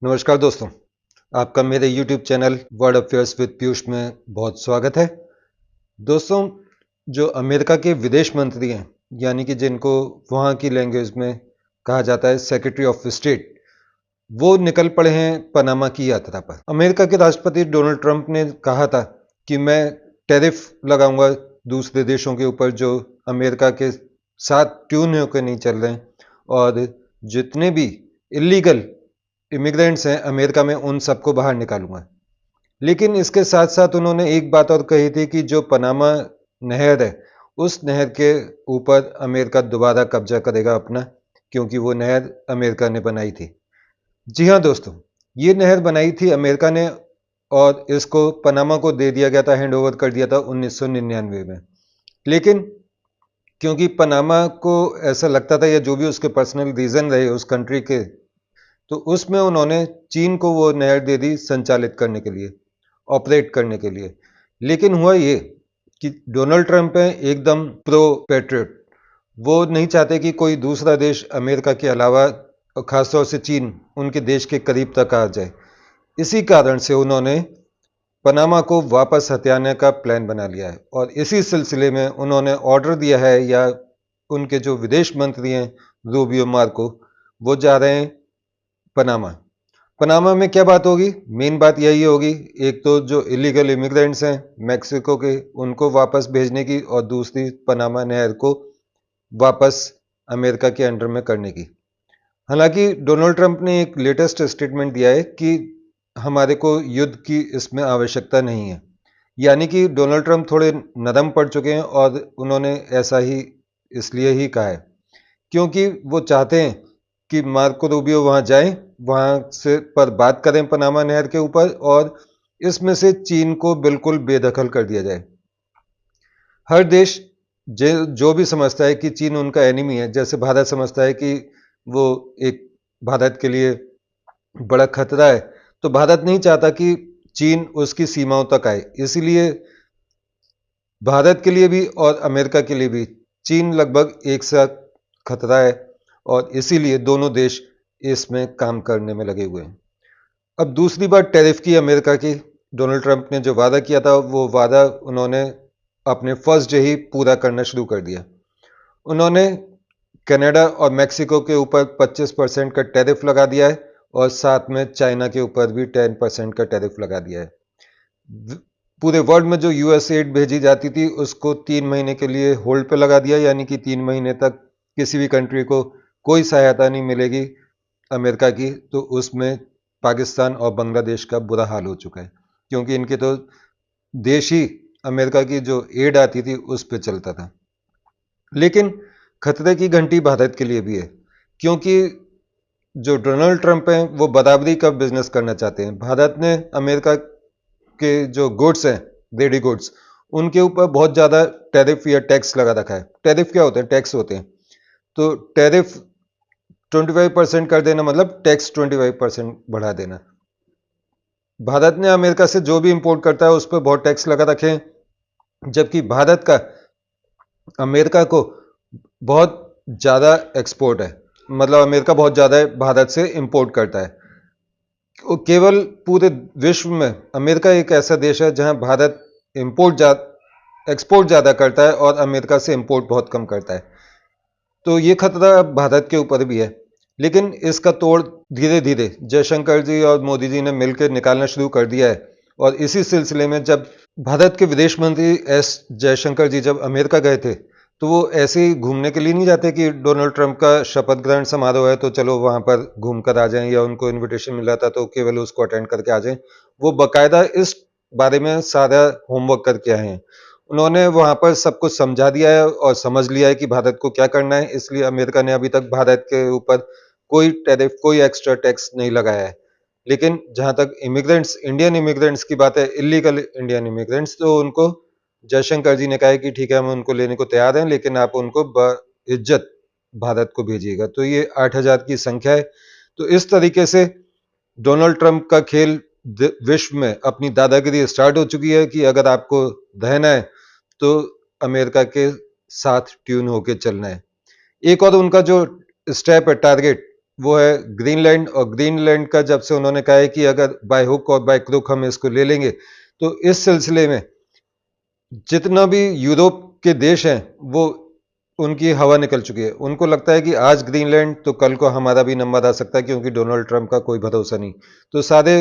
नमस्कार दोस्तों, आपका मेरे YouTube channel world affairs with Piyush में बहुत स्वागत है। दोस्तों, जो अमेरिका के विदेश मंत्री हैं, यानी कि जिनको वहाँ की लैंग्वेज में कहा जाता है सेक्रेटरी ऑफ स्टेट, वो निकल पड़े हैं पनामा की यात्रा पर। अमेरिका के राष्ट्रपति डोनाल्ड ट्रंप ने कहा था कि मैं टैरिफ लगाऊंगा दूसरे देशों के ऊपर जो अमेरिका के साथ ट्यून होकर नहीं चल रहे हैं, और जितने भी इलीगल इमिग्रेंट्स हैं अमेरिका में उन सबको बाहर निकालूंगा। लेकिन इसके साथ साथ उन्होंने एक बात और कही थी कि जो पनामा नहर है, उस नहर के ऊपर अमेरिका दोबारा कब्जा करेगा अपना, क्योंकि वो नहर अमेरिका ने बनाई थी। जी हाँ दोस्तों, ये नहर बनाई थी अमेरिका ने और इसको पनामा को दे दिया गया था, हैंड ओवर कर दिया था 1999 में। लेकिन क्योंकि पनामा को ऐसा लगता था, या जो भी उसके पर्सनल रीजन रहे उस कंट्री के, तो उसमें उन्होंने चीन को वो नहर दे दी संचालित करने के लिए, ऑपरेट करने के लिए। लेकिन हुआ ये कि डोनाल्ड ट्रंप है एकदम प्रो पैट्रियट, वो नहीं चाहते कि कोई दूसरा देश अमेरिका के अलावा, और खासतौर से चीन, उनके देश के करीब तक आ जाए। इसी कारण से उन्होंने पनामा को वापस हथियाने का प्लान बना लिया है, और इसी सिलसिले में उन्होंने ऑर्डर दिया है, या उनके जो विदेश मंत्री हैं रूबियो मार्को, वो जा रहे हैं पनामा। पनामा में क्या बात होगी? मेन बात यही होगी, एक तो जो इलीगल इमिग्रेंट्स हैं मैक्सिको के, उनको वापस भेजने की, और दूसरी पनामा नहर को वापस अमेरिका के अंडर में करने की। हालांकि डोनाल्ड ट्रंप ने एक लेटेस्ट स्टेटमेंट दिया है कि हमारे को युद्ध की इसमें आवश्यकता नहीं है। यानी कि डोनाल्ड ट्रंप थोड़े नरम पड़ चुके हैं, और उन्होंने ऐसा ही इसलिए ही कहा है क्योंकि वो चाहते हैं कि मार्को रूबियो वहां जाएं, वहां से पर बात करें पनामा नहर के ऊपर, और इसमें से चीन को बिल्कुल बेदखल कर दिया जाए। हर देश जो भी समझता है कि चीन उनका एनिमी है, जैसे भारत समझता है कि वो एक भारत के लिए बड़ा खतरा है, तो भारत नहीं चाहता कि चीन उसकी सीमाओं तक आए। इसीलिए भारत के लिए भी और अमेरिका के लिए भी चीन लगभग एक साथ खतरा है, और इसीलिए दोनों देश इसमें काम करने में लगे हुए हैं। अब दूसरी बात टैरिफ की, अमेरिका की। डोनाल्ड ट्रंप ने जो वादा किया था, वो वादा उन्होंने अपने फर्स्ट डे ही पूरा करना शुरू कर दिया। उन्होंने कनाडा और मैक्सिको के ऊपर 25% का टैरिफ लगा दिया है, और साथ में चाइना के ऊपर भी 10% का टैरिफ लगा दिया है। पूरे वर्ल्ड में जो यूएस एड भेजी जाती थी, उसको 3 महीने के लिए होल्ड पे लगा दिया, यानी कि 3 महीने तक किसी भी कंट्री को कोई सहायता नहीं मिलेगी अमेरिका की। तो उसमें पाकिस्तान और बांग्लादेश का बुरा हाल हो चुका है, क्योंकि इनके तो देश ही अमेरिका की जो एड आती थी उस पर चलता था। लेकिन खतरे की घंटी भारत के लिए भी है, क्योंकि जो डोनाल्ड ट्रंप हैं वो बराबरी का बिजनेस करना चाहते हैं। भारत ने अमेरिका के जो गुड्स हैं, रेडी गुड्स, उनके ऊपर बहुत ज़्यादा टैरिफ या टैक्स लगा रखा है। टैरिफ क्या होते हैं? टैक्स होते हैं। तो टैरिफ 25% कर देना मतलब टैक्स 25% बढ़ा देना। भारत ने अमेरिका से जो भी इंपोर्ट करता है उस पर बहुत टैक्स लगा रखे हैं, जबकि भारत का अमेरिका को बहुत ज़्यादा एक्सपोर्ट है। मतलब अमेरिका बहुत ज़्यादा भारत से इंपोर्ट करता है। केवल पूरे विश्व में अमेरिका एक ऐसा देश है जहां भारत एक्सपोर्ट ज़्यादा करता है और अमेरिका से इंपोर्ट बहुत कम करता है। तो ये खतरा भारत के ऊपर भी है। लेकिन इसका तोड़ धीरे धीरे जयशंकर जी और मोदी जी ने मिलकर निकालना शुरू कर दिया है। और इसी सिलसिले में जब भारत के विदेश मंत्री एस जयशंकर जी जब अमेरिका गए थे, तो वो ऐसे ही घूमने के लिए नहीं जाते कि डोनाल्ड ट्रंप का शपथ ग्रहण समारोह है तो चलो वहां पर घूम कर आ जाएं, या उनको इनविटेशन मिला था तो केवल उसको अटेंड करके आ जाएं। वो बाकायदा इस बारे में सारा होमवर्क करके आए हैं। उन्होंने वहां पर सब कुछ समझा दिया है और समझ लिया है कि भारत को क्या करना है। इसलिए अमेरिका ने अभी तक भारत के ऊपर कोई टैरिफ, कोई एक्स्ट्रा टैक्स नहीं लगाया है। लेकिन जहां तक इमिग्रेंट्स, इंडियन इमिग्रेंट्स की बात है, इलीगल इंडियन इमिग्रेंट्स, तो उनको जयशंकर जी ने कहा है कि ठीक है, हम उनको लेने को तैयार हैं, लेकिन आप उनको इज्जत भारत को भेजिएगा। तो ये 8,000 की संख्या है। तो इस तरीके से डोनाल्ड ट्रंप का खेल विश्व में अपनी दादागिरी स्टार्ट हो चुकी है कि अगर आपको रहना है तो अमेरिका के साथ ट्यून होके चलना है। एक और उनका जो स्टेप है, टारगेट, वो है ग्रीनलैंड। और ग्रीनलैंड का जब से उन्होंने कहा है कि अगर बाय हुक और बाय क्रुक हम इसको ले लेंगे, तो इस सिलसिले में जितना भी यूरोप के देश हैं वो उनकी हवा निकल चुकी है। उनको लगता है कि आज ग्रीनलैंड तो कल को हमारा भी नंबर आ सकता है, क्योंकि डोनाल्ड ट्रंप का कोई भरोसा नहीं। तो सारे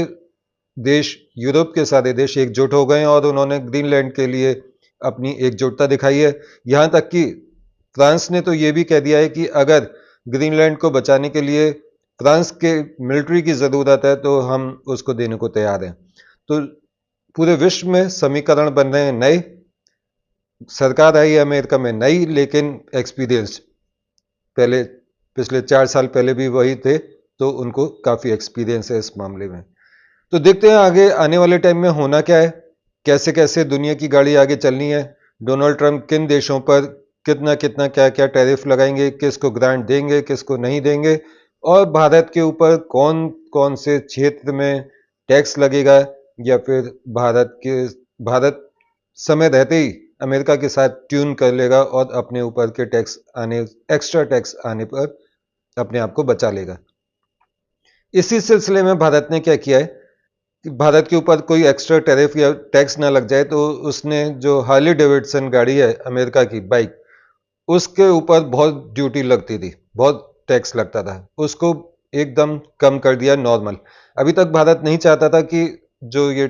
देश, यूरोप के सारे देश एकजुट हो गए हैं और उन्होंने ग्रीनलैंड के लिए अपनी एकजुटता दिखाई है। यहाँ तक कि फ्रांस ने तो ये भी कह दिया है कि अगर ग्रीनलैंड को बचाने के लिए फ्रांस के मिलिट्री की ज़रूरत है तो हम उसको देने को तैयार हैं। तो पूरे विश्व में समीकरण बन रहे हैं नए। सरकार आई है अमेरिका में नई, लेकिन एक्सपीरियंस पहले पिछले 4 साल पहले भी वही थे, तो उनको काफ़ी एक्सपीरियंस है इस मामले में। तो देखते हैं आगे आने वाले टाइम में होना क्या है, कैसे कैसे दुनिया की गाड़ी आगे चलनी है। डोनाल्ड ट्रंप किन देशों पर कितना कितना क्या क्या टैरिफ लगाएंगे, किसको ग्रांट देंगे, किसको नहीं देंगे, और भारत के ऊपर कौन कौन से क्षेत्र में टैक्स लगेगा, या फिर भारत समय रहते ही अमेरिका के साथ ट्यून कर लेगा और अपने ऊपर के एक्स्ट्रा टैक्स आने पर अपने आप को बचा लेगा। इसी सिलसिले में भारत ने क्या किया है कि भारत के ऊपर कोई एक्स्ट्रा टैरिफ या टैक्स ना लग जाए, तो उसने जो हार्ले डेविडसन गाड़ी है अमेरिका की बाइक, उसके ऊपर बहुत ड्यूटी लगती थी, बहुत टैक्स लगता था, उसको एकदम कम कर दिया नॉर्मल। अभी तक भारत नहीं चाहता था कि जो ये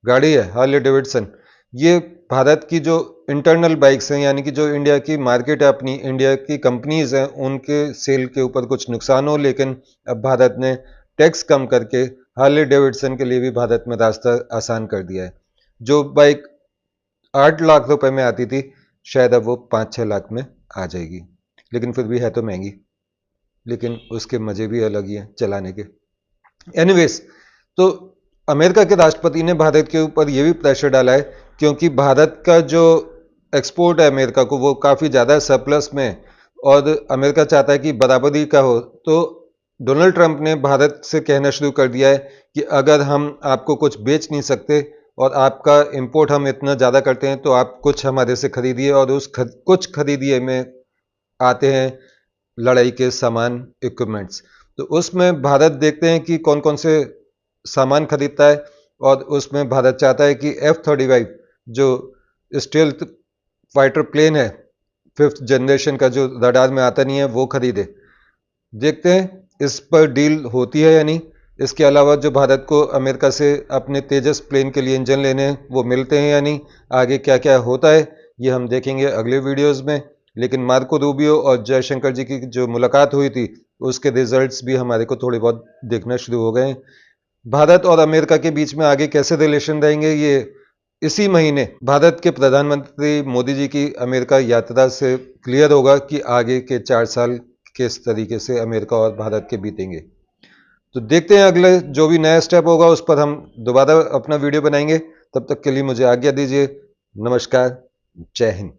गाड़ी है हार्ले डेविडसन, ये भारत की जो इंटरनल बाइक्स हैं, यानी कि जो इंडिया की मार्केट है, अपनी इंडिया की कंपनीज हैं, उनके सेल के ऊपर कुछ नुकसान हो। लेकिन अब भारत ने टैक्स कम करके हार्ले डेविडसन के लिए भी भारत में रास्ता आसान कर दिया है। जो बाइक 8 लाख रुपए में आती थी, शायद अब वो 5-6 लाख में आ जाएगी। लेकिन फिर भी है तो महंगी, लेकिन उसके मजे भी अलग ही हैं चलाने के। एनीवेज, तो अमेरिका के राष्ट्रपति ने भारत के ऊपर यह भी प्रेशर डाला है, क्योंकि भारत का जो एक्सपोर्ट है अमेरिका को, वो काफ़ी ज़्यादा सरप्लस में है, और अमेरिका चाहता है कि बराबरी का हो। तो डोनाल्ड ट्रंप ने भारत से कहना शुरू कर दिया है कि अगर हम आपको कुछ बेच नहीं सकते और आपका इंपोर्ट हम इतना ज़्यादा करते हैं, तो आप कुछ हमारे से खरीदिए, और उस कुछ खरीदिए में आते हैं लड़ाई के सामान, इक्विपमेंट्स। तो उसमें भारत देखते हैं कि कौन कौन से सामान खरीदता है, और उसमें भारत चाहता है कि F-35 जो स्टेल्थ फाइटर प्लेन है, 5th जनरेशन का, जो रडार में आता नहीं है, वो खरीदे। देखते हैं इस पर डील होती है या नहीं। इसके अलावा जो भारत को अमेरिका से अपने तेजस प्लेन के लिए इंजन लेने हैं, वो मिलते हैं या नहीं। आगे क्या क्या होता है ये हम देखेंगे अगले वीडियोस में। लेकिन मार्को रूबियो और जयशंकर जी की जो मुलाकात हुई थी, उसके रिजल्ट्स भी हमारे को थोड़े बहुत देखना शुरू हो गए हैं। भारत और अमेरिका के बीच में आगे कैसे रिलेशन रहेंगे, ये इसी महीने भारत के प्रधानमंत्री मोदी जी की अमेरिका यात्रा से क्लियर होगा कि आगे के 4 साल किस तरीके से अमेरिका और भारत के बीतेंगे। तो देखते हैं अगले जो भी नया स्टेप होगा उस पर हम दोबारा अपना वीडियो बनाएंगे। तब तक के लिए मुझे आज्ञा दीजिए। नमस्कार, जय हिंद।